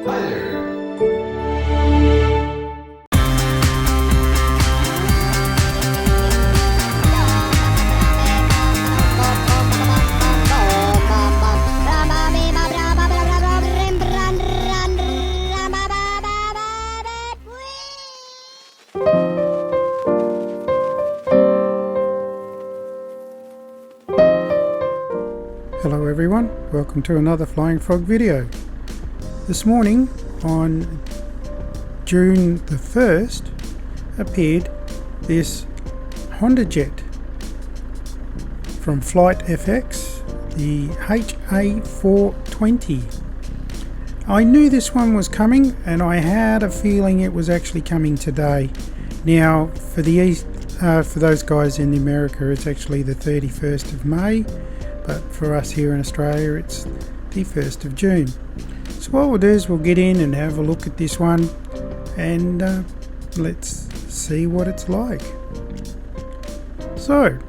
Hi there. Hello everyone, welcome to another Flying Frog video. This morning on June the 1st appeared this HJet from Flight FX, the HA420. I knew this one was coming and I had a feeling it was actually coming today. Now for those guys in America it's actually the 31st of May. But for us here in Australia it's the 1st of June. So what we'll do is we'll get in and have a look at this one and let's see what it's like. So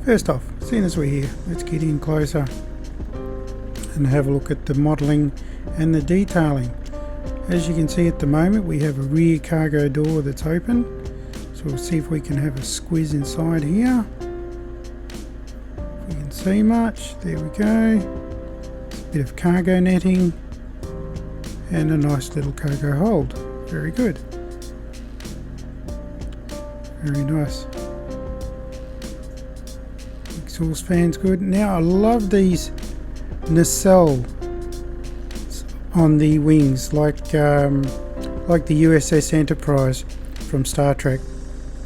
first off, seeing as we're here, let's get in closer and have a look at the modelling and the detailing. As you can see at the moment we have a rear cargo door that's open, so we'll see if we can have a squiz inside here. See much, there we go, a bit of cargo netting and a nice little cargo hold, very good, very nice. Exhaust fan's good. Now I love these nacelle on the wings like the USS Enterprise from Star Trek.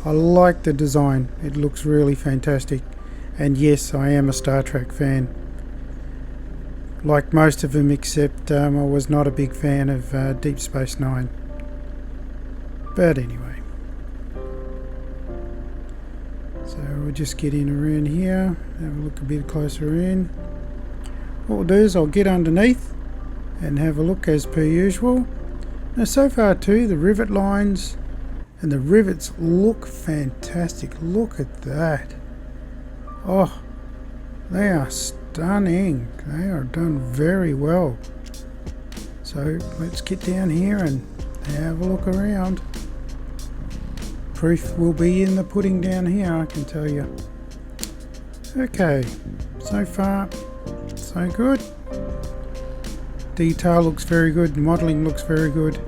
I like the design, it looks really fantastic. And yes, I am a Star Trek fan, like most of them, except I was not a big fan of Deep Space Nine. But anyway, so we'll just get in around here, have a look a bit closer in. What we'll do is I'll get underneath and have a look as per usual. Now so far too, the rivet lines and the rivets look fantastic. Look at that. Oh, they are stunning. They are done very well. So let's get down here and have a look around. Proof will be in the pudding down here, I can tell you. Okay, so far so good. Detail looks very good, modelling looks very good.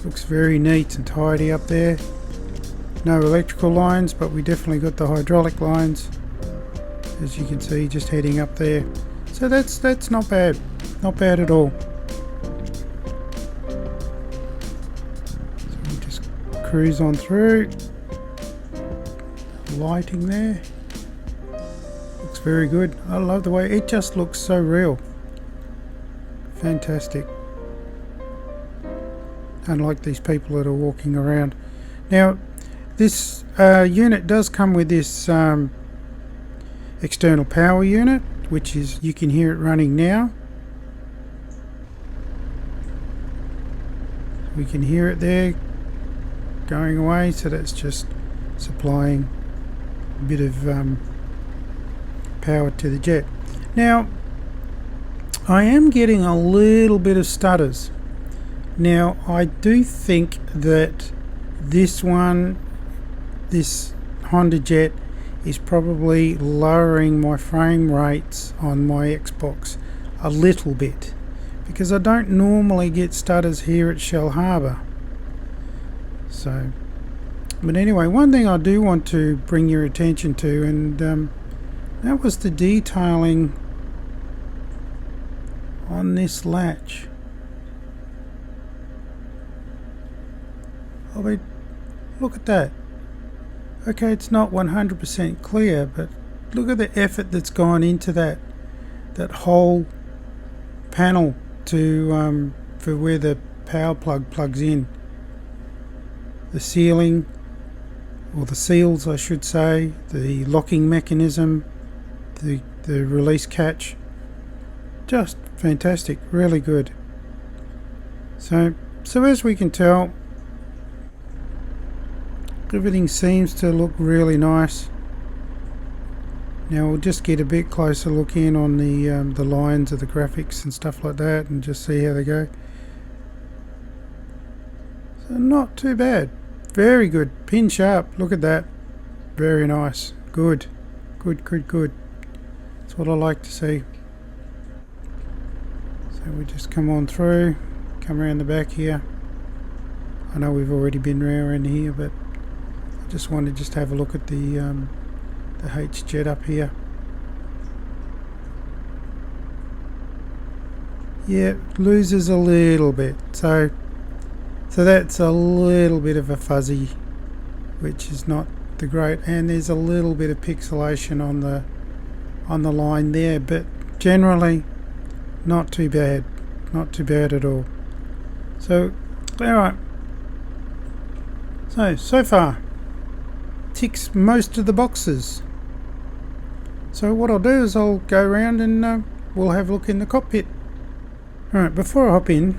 Looks very neat and tidy up there. No electrical lines, but we definitely got the hydraulic lines, as you can see, just heading up there. So that's not bad, not bad at all. So we'll just cruise on through. Lighting there looks very good. I love the way it just looks so real. Fantastic. Unlike these people that are walking around. Now this unit does come with this external power unit, which is, you can hear it running now. We can hear it there going away, so that's just supplying a bit of power to the jet. Now I am getting a little bit of stutters. Now I do think that this HJet is probably lowering my frame rates on my Xbox a little bit, because I don't normally get stutters here at Shell Harbour. So, but anyway, one thing I do want to bring your attention to, and that was the detailing on this latch. I mean, look at that. Okay, it's not 100% clear, but look at the effort that's gone into that whole panel to for where the power plug plugs in. The sealing, or the seals I should say, the locking mechanism, the release catch, just fantastic, really good. So as we can tell, everything seems to look really nice. Now we'll just get a bit closer look in on the lines of the graphics and stuff like that, and just see how they go. So not too bad, very good, pin sharp. Look at that, very nice, good. That's what I like to see. So we just come on through, come around the back here. I know we've already been around here, but I just wanted to have a look at the HJet up here. Yeah, loses a little bit, so that's a little bit of a fuzzy, which is not the great, and there's a little bit of pixelation on the line there, but generally not too bad at all. So alright, so far ticks most of the boxes. So what I'll do is I'll go around and we'll have a look in the cockpit. Alright, before I hop in,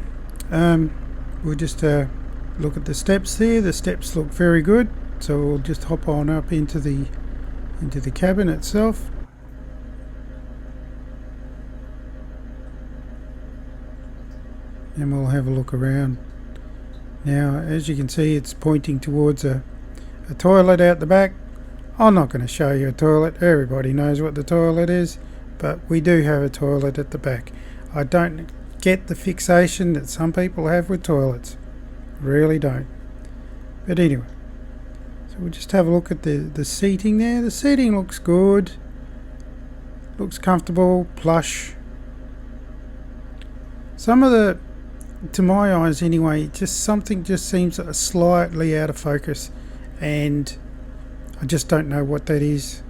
we'll just look at the steps there. The steps look very good, so we'll just hop on up into the cabin itself. And we'll have a look around. Now, as you can see, it's pointing towards a toilet out the back. I'm not going to show you a toilet, everybody knows what the toilet is, but we do have a toilet at the back. I don't get the fixation that some people have with toilets, really don't. But anyway, so we'll just have a look at the seating there. The seating looks good, looks comfortable, plush. Some of the, to my eyes anyway, something just seems slightly out of focus, and I just don't know what that is.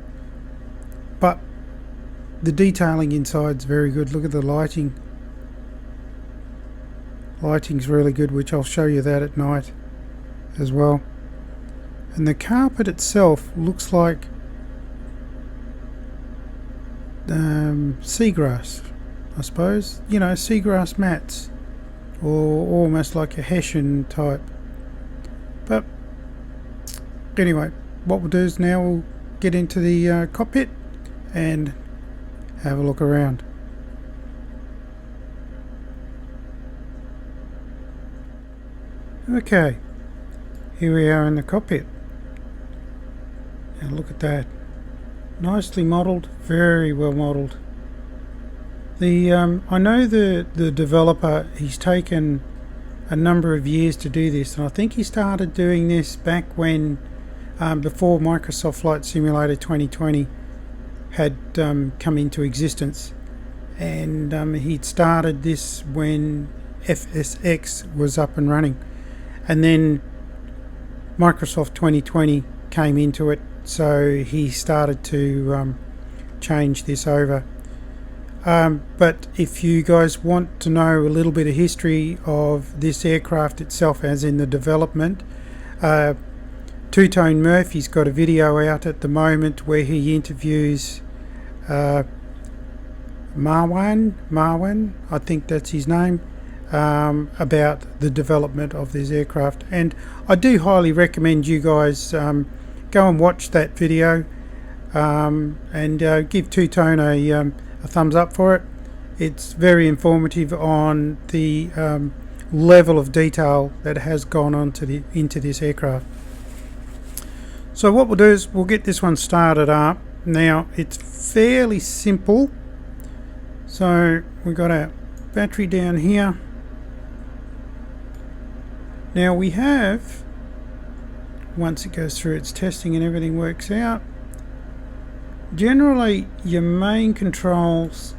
But the detailing inside's very good. Look at the lighting. Lighting's really good, which I'll show you that at night as well. And the carpet itself looks like seagrass, I suppose. You know, seagrass mats, or almost like a hessian type. But anyway, what we'll do is now we'll get into the cockpit and have a look around. Okay, here we are in the cockpit. And look at that, nicely modelled, very well modelled. I know the developer, he's taken a number of years to do this, and I think he started doing this back when before Microsoft Flight Simulator 2020 had come into existence, and he'd started this when FSX was up and running, and then Microsoft 2020 came into it, so he started to change this over. But if you guys want to know a little bit of history of this aircraft itself, as in the development, Two-Tone Murphy's got a video out at the moment where he interviews Marwan, I think that's his name, about the development of this aircraft. And I do highly recommend you guys go and watch that video, and give Two-Tone a thumbs up for it. It's very informative on the level of detail that has gone on into this aircraft. So what we'll do is we'll get this one started up. Now it's fairly simple. So we've got our battery down here. Now we have, once it goes through its testing and everything works out, generally your main controls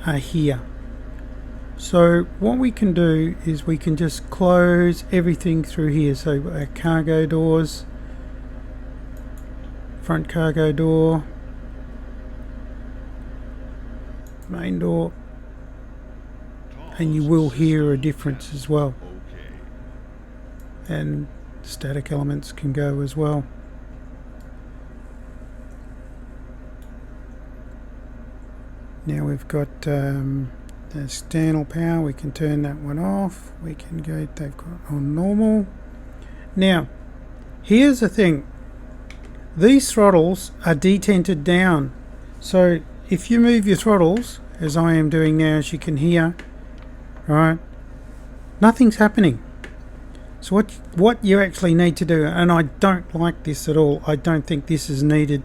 are here. So what we can do is we can just close everything through here. So our cargo doors, front cargo door, main door, and you will hear a difference as well. And static elements can go as well. Now we've got the external power, we can turn that one off, we can go that on normal. Now here's the thing, these throttles are detented down, So if you move your throttles, as I am doing now, as you can hear, right, nothing's happening. So what you actually need to do, and I don't like this at all, I don't think this is needed,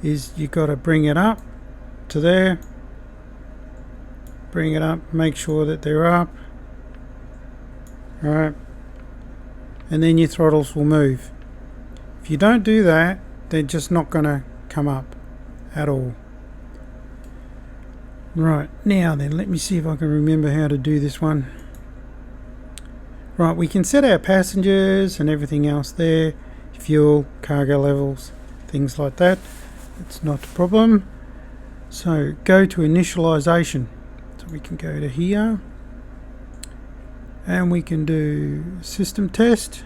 is you got to bring it up to there, bring it up, make sure that they're up, right, and then your throttles will move. If you don't do that, they're just not going to come up at all. Right, now then, let me see if I can remember how to do this one. Right, we can set our passengers and everything else there, fuel, cargo levels, things like that. It's not a problem. So go to initialization. So we can go to here and we can do system test.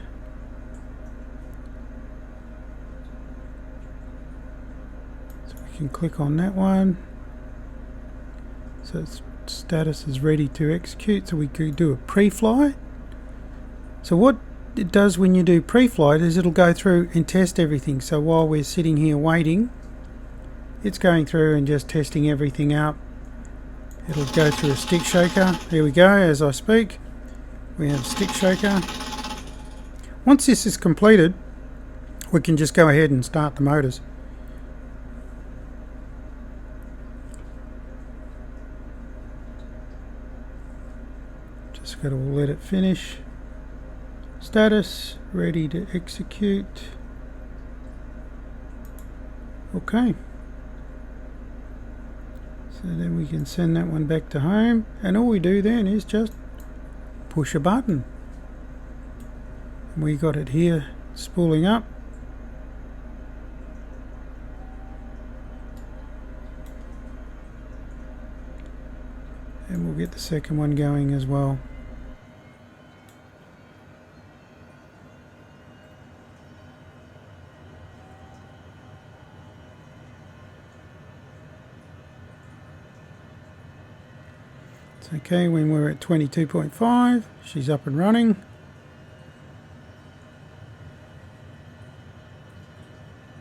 So we can click on that one. So its status is ready to execute. So we could do a pre-flight. So what it does when you do pre-flight is it'll go through and test everything. So while we're sitting here waiting, it's going through and just testing everything up. It'll go through a stick shaker. There we go, as I speak. We have a stick shaker. Once this is completed, we can just go ahead and start the motors. Just got to let it finish. Status, ready to execute. Okay. So then we can send that one back to home, and all we do then is just push a button. We got it here spooling up. And we'll get the second one going as well. Okay, when we're at 22.5, she's up and running.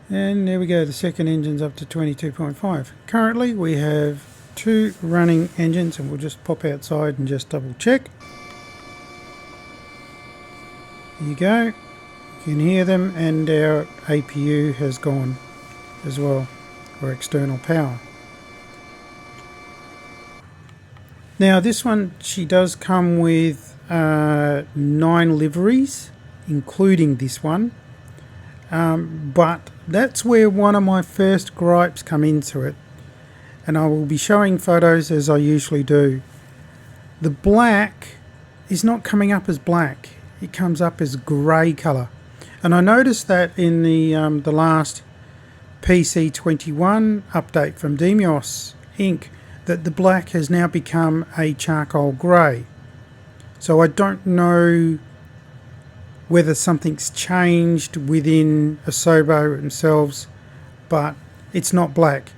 And there we go, the second engine's up to 22.5. Currently we have 2 running engines, and we'll just pop outside and just double check. There you go, you can hear them, and our APU has gone as well, or external power. Now this one, she does come with 9 liveries, including this one, but that's where one of my first gripes come into it, and I will be showing photos as I usually do. The black is not coming up as black, it comes up as grey colour, and I noticed that in the last PC21 update from Demios Inc. that the black has now become a charcoal grey. So I don't know whether something's changed within Asobo themselves, but it's not black.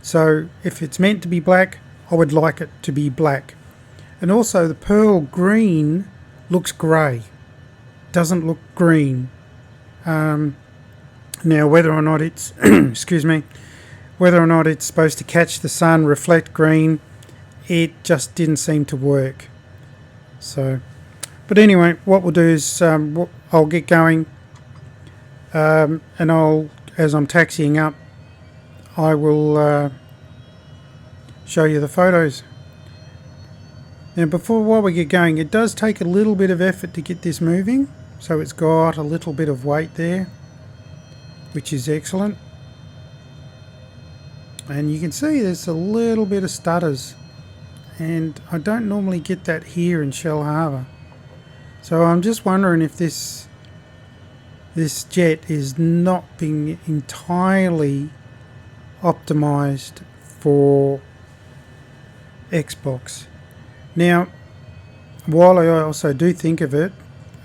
So if it's meant to be black, I would like it to be black. And also the pearl green looks grey, doesn't look green. Now whether or not it's excuse me, whether or not it's supposed to catch the sun, reflect green, it just didn't seem to work. So, but anyway, what we'll do is I'll get going, and as I'm taxiing up, I will show you the photos. Now while we get going, it does take a little bit of effort to get this moving, so it's got a little bit of weight there, which is excellent. And you can see there's a little bit of stutters, and I don't normally get that here in Shell Harbour. So I'm just wondering if this jet is not being entirely optimized for Xbox. Now, while I also do think of it,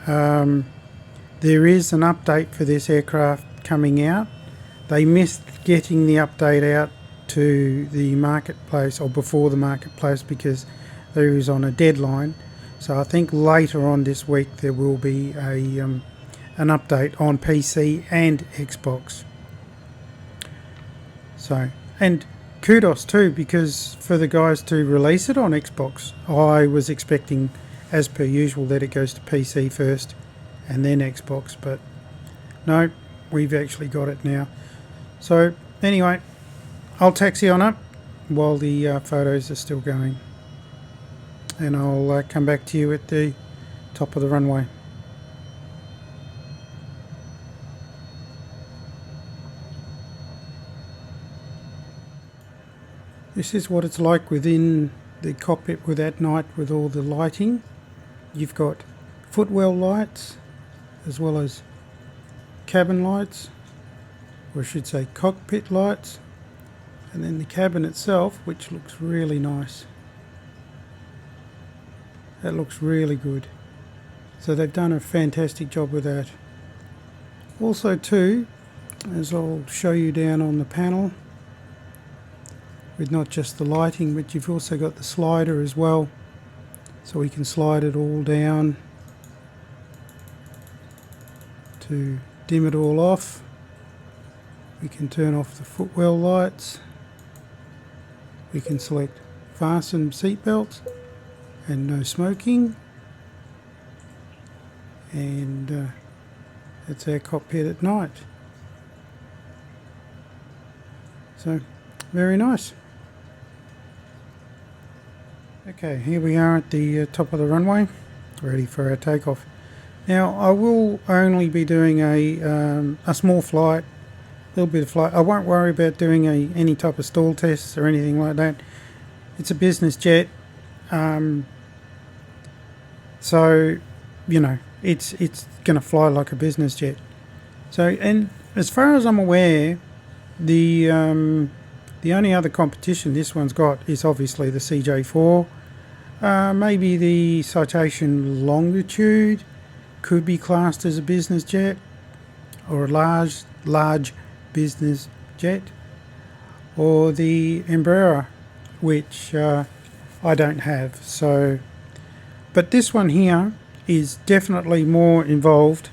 there is an update for this aircraft coming out. They missed getting the update out to the marketplace, or before the marketplace, because they was on a deadline. So I think later on this week there will be an update on PC and Xbox. So, and kudos too, because for the guys to release it on Xbox, I was expecting, as per usual, that it goes to PC first and then Xbox, but no, we've actually got it now. So anyway, I'll taxi on up while the photos are still going, and I'll come back to you at the top of the runway. This is what it's like within the cockpit with at night with all the lighting. You've got footwell lights as well as cabin lights, or I should say cockpit lights, and then the cabin itself, which looks really nice. That looks really good. So they've done a fantastic job with that. Also too, as I'll show you down on the panel, with not just the lighting, but you've also got the slider as well, so we can slide it all down to dim it all off. We can turn off the footwell lights. We can select fasten seat belts and no smoking, and that's our cockpit at night. So very nice. Okay, here we are at the top of the runway, ready for our takeoff. Now I will only be doing a small flight, a little bit of flight. I won't worry about doing any type of stall tests or anything like that. It's a business jet, so you know it's going to fly like a business jet. So, and as far as I'm aware, the only other competition this one's got is obviously the CJ4. Maybe the Citation Longitude could be classed as a business jet, or a large business jet, or the Embraer, which I don't have. So, but this one here is definitely more involved.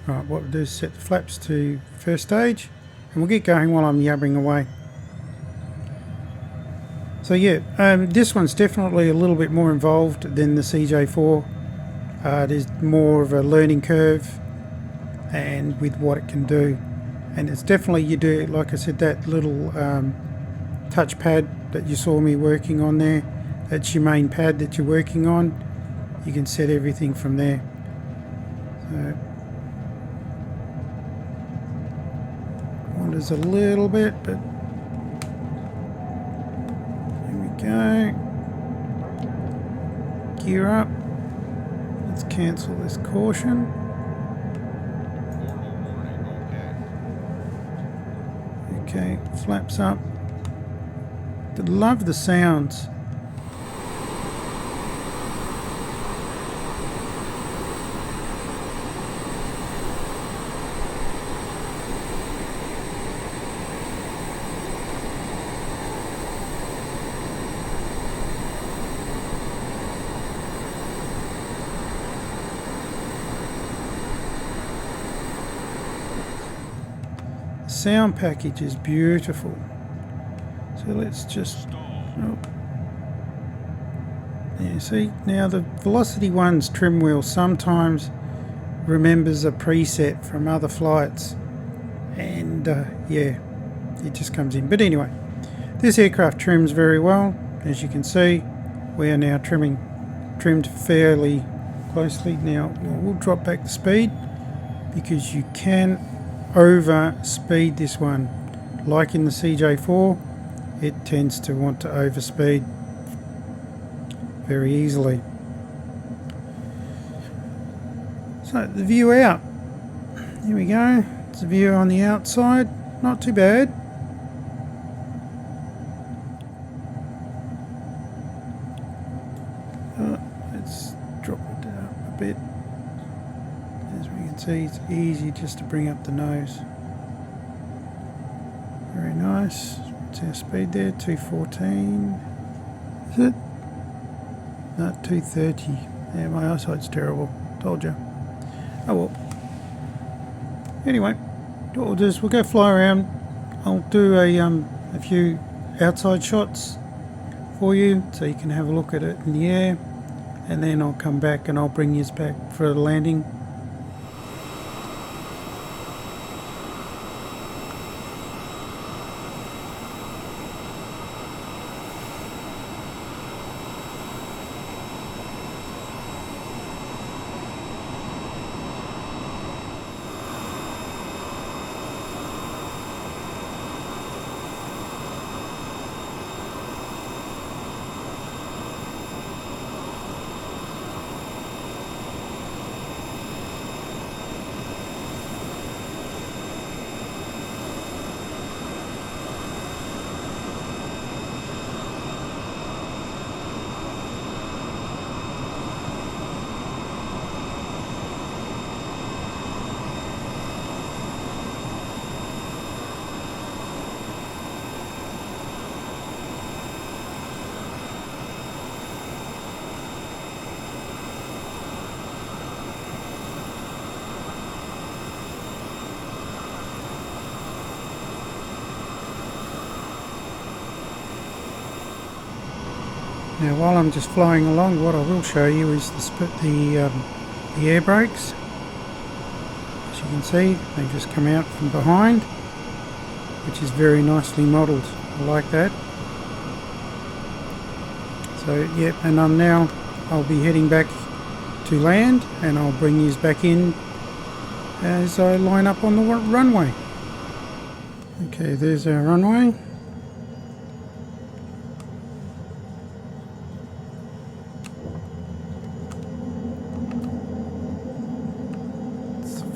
Right, what we'll do is set the flaps to first stage, and we'll get going while I'm yabbering away. So yeah, this one's definitely a little bit more involved than the CJ4. There's more of a learning curve, and with what it can do, and it's definitely, you do, like I said, that little touchpad that you saw me working on there, that's your main pad that you're working on. You can set everything from there. So wanders a little bit, but here we go. Gear up. Let's cancel this caution. Okay, flaps up. I love the sounds. Sound package is beautiful. So let's just, oh. Yeah, see, now the Velocity One's trim wheel sometimes remembers a preset from other flights, and yeah, it just comes in. But anyway, this aircraft trims very well. As you can see, we are now trimmed fairly closely. Now we'll drop back the speed, because you can over speed this one. Like in the CJ4, it tends to want to overspeed very easily. So the view out, here we go. It's a view on the outside, not too bad. Let's drop it down a bit. As we can see, it's easy just to bring up the nose. Very nice. What's our speed there? 214. Is it? No, 230. Yeah, my eyesight's terrible. Told you. Oh well. Anyway, what we'll do is we'll go fly around. I'll do a a few outside shots for you so you can have a look at it in the air, and then I'll come back and I'll bring you back for a landing. Now while I'm just flying along, what I will show you is the air brakes. As you can see, they just come out from behind, which is very nicely modelled. I like that. So yep, and I'll be heading back to land, and I'll bring you back in as I line up on the runway. Okay, there's our runway.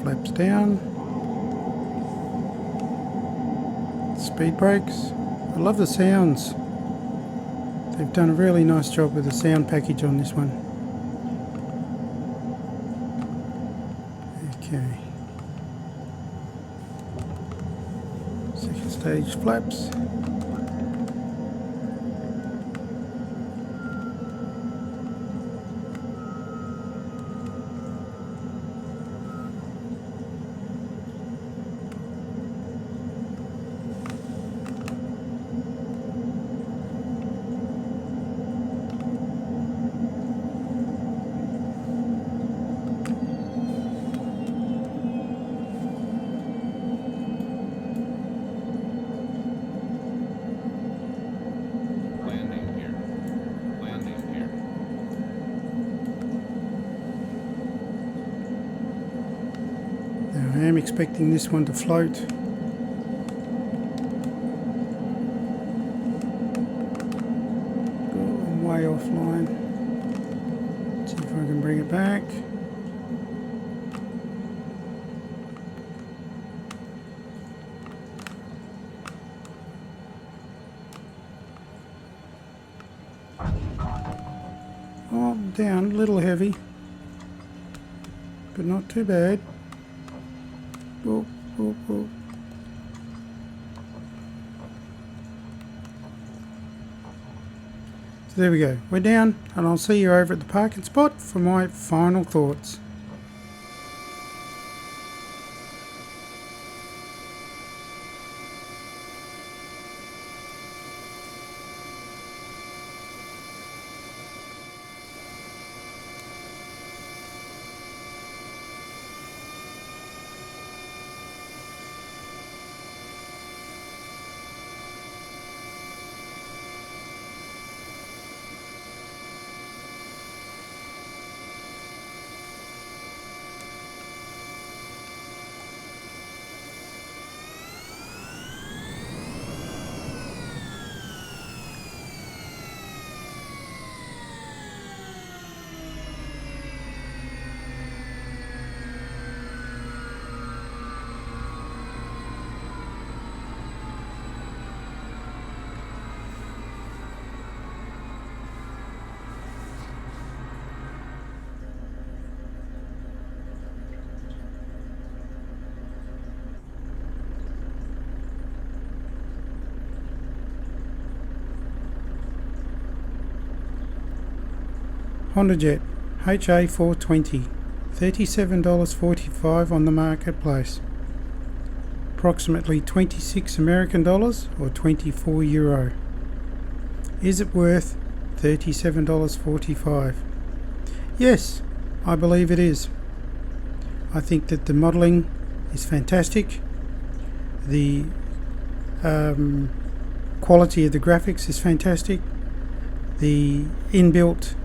Flaps down, speed brakes. I love the sounds. They've done a really nice job with the sound package on this one. Okay, second stage flaps. I am expecting this one to float. Oh, I'm way offline. Let's see if I can bring it back. Oh, down, a little heavy, but not too bad. Oh, oh, oh. So there we go, we're down, and I'll see you over at the parking spot for my final thoughts. HJet HA420, $37.45 on the marketplace. approximately 26 American dollars or 24 euro. Is it worth $37.45? Yes, I believe it is. I think that the modelling is fantastic. The quality of the graphics is fantastic. The inbuilt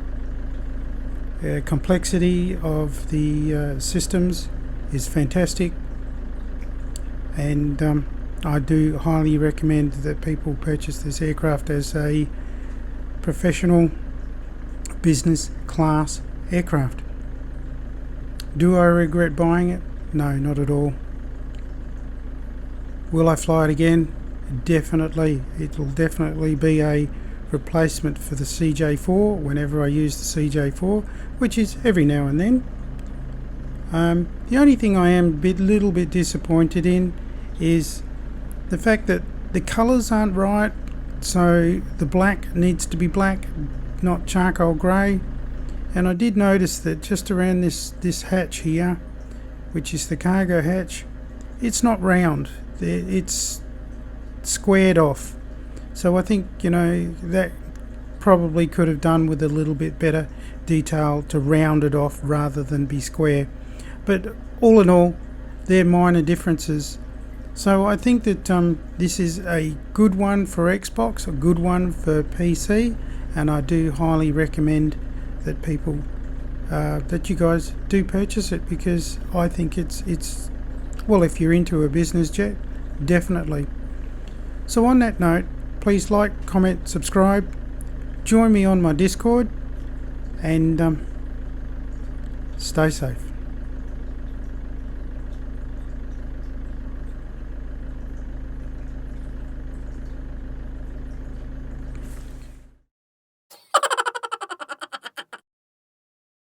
complexity of the systems is fantastic, and I do highly recommend that people purchase this aircraft as a professional business class aircraft. Do I regret buying it? No, not at all. Will I fly it again? Definitely. It will definitely be a replacement for the CJ4 whenever I use the CJ4, which is every now and then. The only thing I am a little bit disappointed in is the fact that the colours aren't right. So the black needs to be black, not charcoal grey. And I did notice that just around this hatch here, which is the cargo hatch, it's not round, it's squared off. So I think, that probably could have done with a little bit better detail to round it off rather than be square. But all in all, they're minor differences. So I think that this is a good one for Xbox, a good one for PC, and I do highly recommend that people, that you guys do purchase it, because I think it's well, if you're into a business jet, definitely. So on that note, please like, comment, subscribe, join me on my Discord, and stay safe.